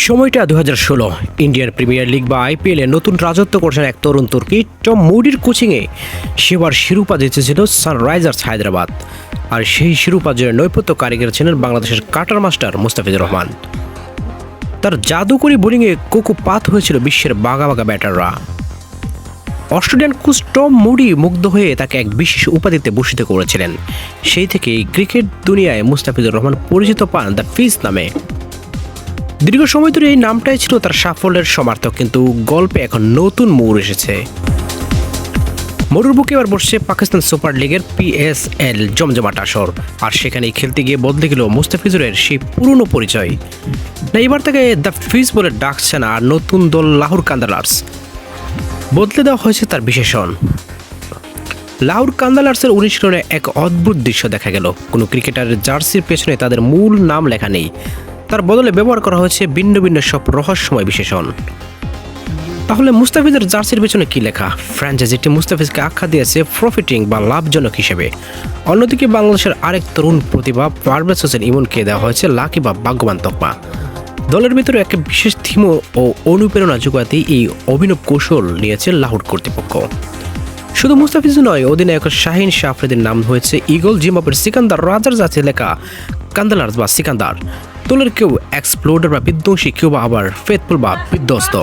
সময়টা 2016 Indian premier league বা আইপিএলে নতুন রাজত্ব করছেন এক তরুণ তুর্কি টম মুডির কোচিংয়ে সেবার শিরোপা জিতেছিল সানরাইজার্স হায়দ্রাবাদ। আর সেই শিরোপা জয়ের নৈপথ্য কারিগর ছিলেন বাংলাদেশের কাটার মাস্টার মুস্তাফিজুর রহমান। তার জাদুকরী বোলিংয়ে কোকোপাত হয়েছিল বিশ্বের বাঘা বাঘা ব্যাটাররা। অস্ট্রেলিয়ান কোচ টম মুডি মুগ্ধ হয়ে তাকে এক বিশেষ উপাধিতে ভূষিত করেছিলেন। সেই থেকেই ক্রিকেট দুনিয়ায় মুস্তাফিজুর রহমান পরিচিত পান দ্য ফিস নামে। দীর্ঘ সময় ধরে এই নামটাই ছিল তার সাফল্যের সমার্থক, কিন্তু গল্পে এখন নতুন মোড় এসেছে। মোড়ের বুকে এবার বসছে পাকিস্তান সুপার লিগের PSL জমজমাট আসর, আর সেখানেই খেলতে গিয়ে বদলে গেল মুস্তাফিজুরের সেই পুরনো পরিচয়। না, এবার তাকে দ্য ফিস বলে ডাকছে না, আর নতুন দল লাহোর কান্দালার্স বদলে দেওয়া হয়েছে তার বিশেষণ। লাহোর কান্দালার্সের অনুশীলনে এক অদ্ভুত দৃশ্য দেখা গেল। কোনো ক্রিকেটারের জার্সির পেছনে তাদের মূল নাম লেখা নেই, তার বদলে ব্যবহার করা হয়েছে ভিন্ন ভিন্ন সব রহস্যময় বিশেষণ। তাহলে মুস্তাফিজের জার্সির পেছনে কি লেখা? ফ্র্যাঞ্চাইজিটি মুস্তাফিজকে আখ্যা দিয়েছে প্রফিটিং বা লাভজনক হিসেবে। অন্যদিকে বাংলাদেশের আরেক তরুণ প্রতিভা পারভেজ হোসেন ইমনকে দেওয়া হয়েছে লাকি বা ভাগ্যবান তকমা। দলের ভিতরে একটা বিশেষ থিম ও অনুপ্রেরণা যোগাতেই এই অভিনব কৌশল নিয়েছে লাহোর কর্তৃপক্ষ। শুধু মুস্তাফিজ নয়, অধিনায়ক শাহিন শাহ আফ্রিদির নাম হয়েছে ইগল, জিম্বাবুয়ের সিকান্দার রাজার জার্সি লেখা কান্দালার্স বা সিকান্দার। দলের কেউ এক্সপ্লোডার বা বিধ্বংসী, কেউ বা আবার ফেথফুল বা বিধ্বস্ত।